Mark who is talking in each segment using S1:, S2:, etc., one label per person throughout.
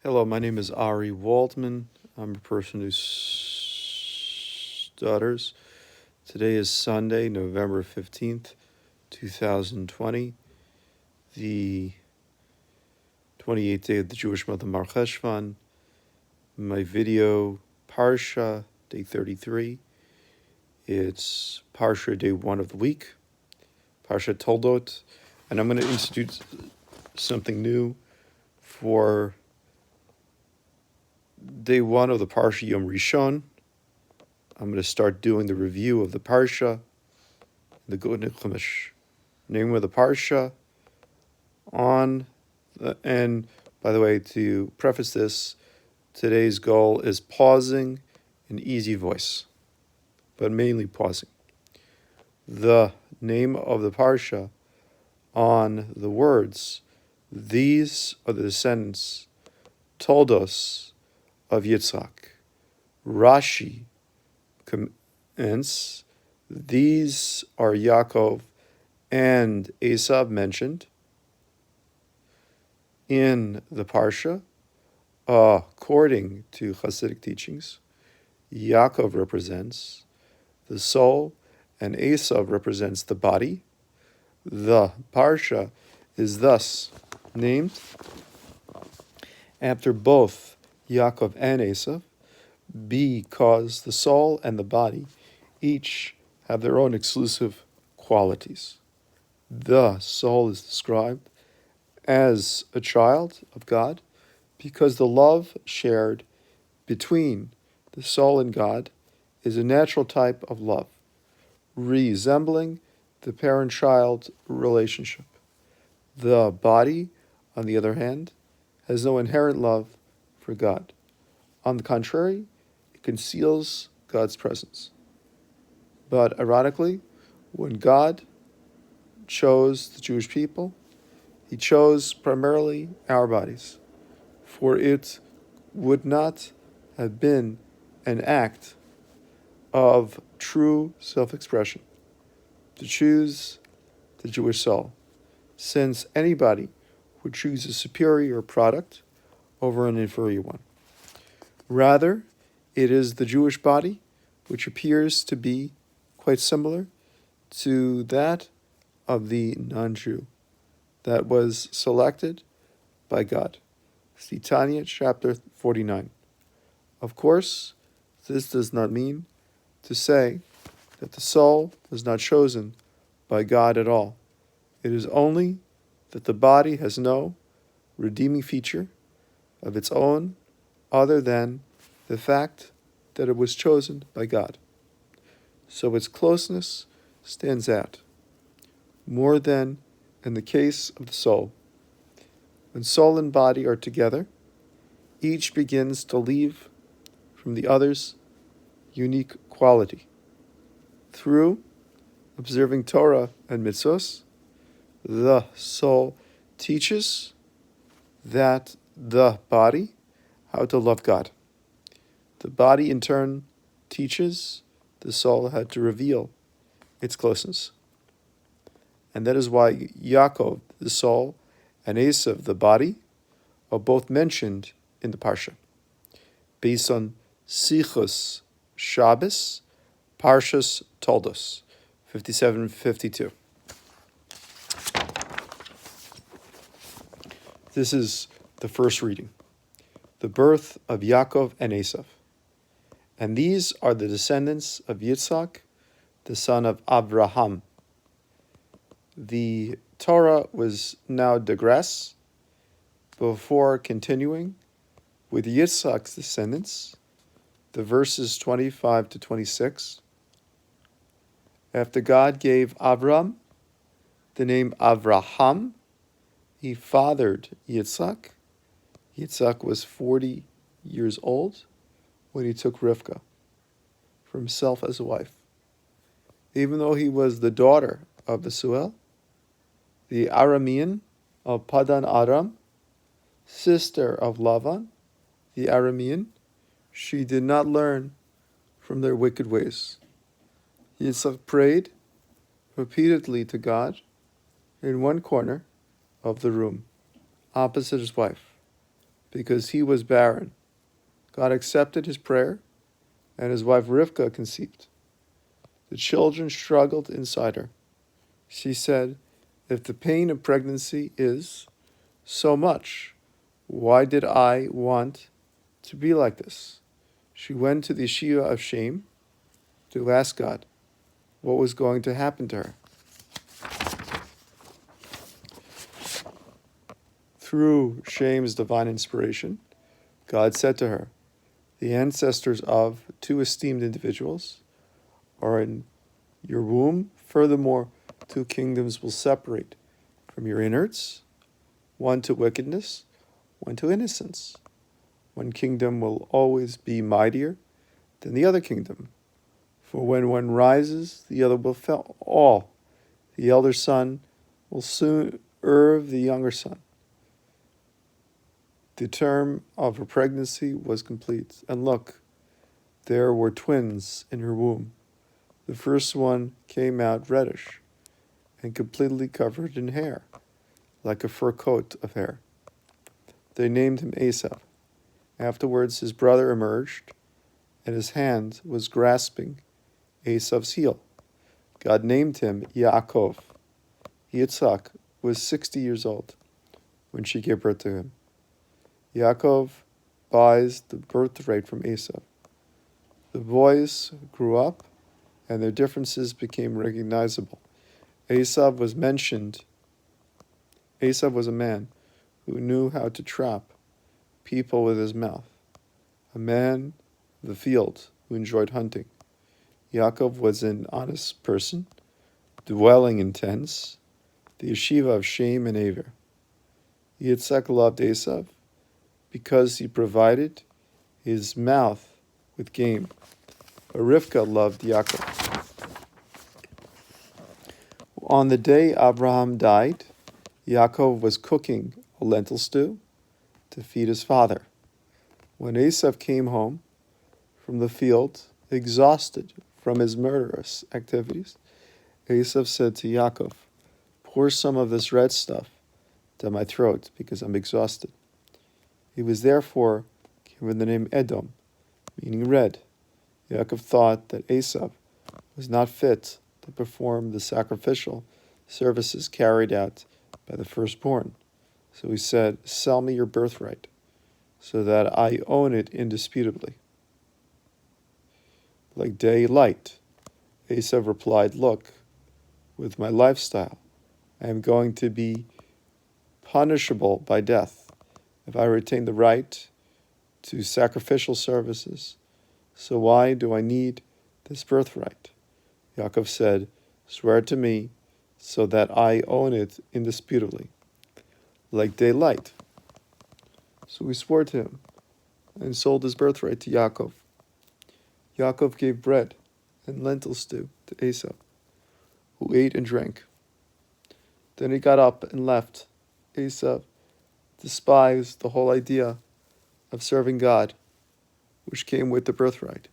S1: Hello, my name is Ari Waldman. I'm a person who stutters. Today is Sunday, November 15th, 2020, the 28th day of the Jewish month of Mar Cheshvan. My video, parsha, day 33. It's parsha, day 1 of the week, parsha Toldot. And I'm going to institute something new for day 1 of the parsha Yom Rishon. I'm going to start doing the review of the parsha, the Gutnik Chumash. Name of the parsha and by the way, to preface this, today's goal is pausing in easy voice, but mainly pausing. The name of the parsha on the words, these are the descendants, Toldos of Yitzchak. Rashi comments, these are Yaakov and Esav mentioned in the parsha. According to Hasidic teachings, Yaakov represents the soul and Esav represents the body. The parsha is thus named after both Yaakov and Esav, because the soul and the body each have their own exclusive qualities. The soul is described as a child of God because the love shared between the soul and God is a natural type of love, resembling the parent-child relationship. The body, on the other hand, has no inherent love for God. On the contrary, it conceals God's presence. But ironically, when God chose the Jewish people, He chose primarily our bodies, for it would not have been an act of true self-expression to choose the Jewish soul, since anybody would choose a superior product over an inferior one. Rather, it is the Jewish body which appears to be quite similar to that of the non-Jew that was selected by God. See Tanya, chapter 49. Of course, this does not mean to say that the soul was not chosen by God at all. It is only that the body has no redeeming feature of its own other than the fact that it was chosen by God. So its closeness stands out, more than in the case of the soul. When soul and body are together, each begins to leave from the other's unique quality. Through observing Torah and mitzvos, the soul teaches that the body how to love God. The body, in turn, teaches the soul how to reveal its closeness. And that is why Yaakov, the soul, and Esav, the body, are both mentioned in the parsha, based on Sichos Shabbos, Parshas Toldos, 57-52. This is the first reading, the birth of Yaakov and Esav. And these are the descendants of Yitzchak, the son of Abraham. The Torah was now digress before continuing with Yitzchak's descendants, the verses 25 to 26. After God gave Abram the name Avraham, he fathered Yitzchak. Yitzchak was 40 years old when he took Rivka for himself as a wife. Even though he was the daughter of Besuel, the Aramean of Padan Aram, sister of Lavan, the Aramean, she did not learn from their wicked ways. Yitzchak prayed repeatedly to God in one corner of the room, opposite his wife. because he was barren. God accepted his prayer, and his wife Rivka conceived. The children struggled inside her. She said, "If the pain of pregnancy is so much, why did I want to be like this?" She went to the yeshiva of shame to ask God what was going to happen to her. Through Shame's divine inspiration, God said to her, "The ancestors of two esteemed individuals are in your womb. Furthermore, two kingdoms will separate from your innards, one to wickedness, one to innocence. One kingdom will always be mightier than the other kingdom. For when one rises, the other will fall. The elder son will soon serve the younger son." The term of her pregnancy was complete, and look, there were twins in her womb. The first one came out reddish and completely covered in hair, like a fur coat of hair. They named him Esav. Afterwards, his brother emerged, and his hand was grasping Esav's heel. God named him Yaakov. Yitzhak was 60 years old when she gave birth to him. Yaakov buys the birthright from Esav. The boys grew up, and their differences became recognizable. Esav was a man who knew how to trap people with his mouth, a man of the field who enjoyed hunting. Yaakov was an honest person, dwelling in tents, the yeshiva of Shem and Aver. Yitzhak loved Esav because he provided his mouth with game, but Rivka loved Yaakov. On the day Abraham died, Yaakov was cooking a lentil stew to feed his father. When Esav came home from the field, exhausted from his murderous activities, Esav said to Yaakov, "Pour some of this red stuff down my throat because I'm exhausted." He was therefore given the name Edom, meaning red. Yaakov thought that Esav was not fit to perform the sacrificial services carried out by the firstborn. So he said, "Sell me your birthright, so that I own it indisputably." Like daylight, Esav replied, "Look, with my lifestyle, I am going to be punishable by death if I retain the right to sacrificial services. So why do I need this birthright?" Yaakov said, "Swear to me so that I own it indisputably." Like daylight. So he swore to him and sold his birthright to Yaakov. Yaakov gave bread and lentil stew to Esav, who ate and drank. Then he got up and left. Esav despised the whole idea of serving God, which came with the birthright.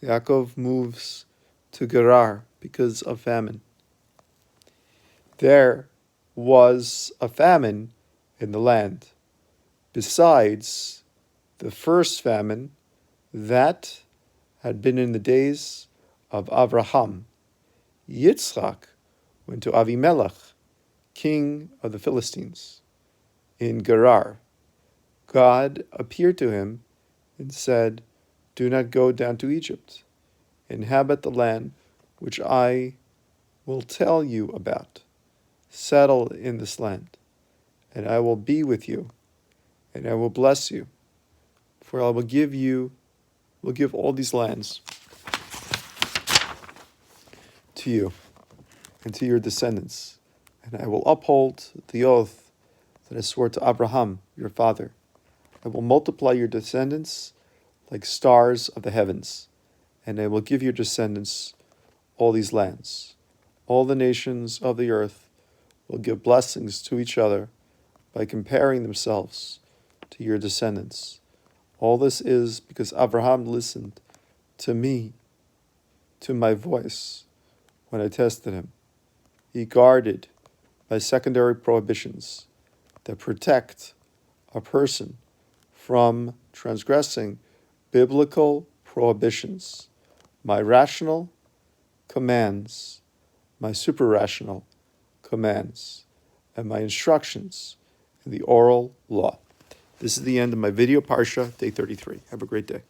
S1: Yaakov moves to Gerar because of famine. There was a famine in the land, besides the first famine that had been in the days of Abraham. Yitzchak went to Avimelech, king of the Philistines, in Gerar. God appeared to him and said, "Do not go down to Egypt. Inhabit the land which I will tell you about. Settle in this land, and I will be with you, and I will bless you. For I will give all these lands to you and to your descendants, and I will uphold the oath that I swore to Abraham, your father. I will multiply your descendants like stars of the heavens, and I will give your descendants all these lands. All the nations of the earth will give blessings to each other by comparing themselves to your descendants. All this is because Abraham listened to me, to my voice, when I tested him. He guarded my secondary prohibitions that protect a person from transgressing biblical prohibitions, my rational commands, my suprarational commands, and my instructions in the oral law. This is the end of my video parsha, day 33. Have a great day.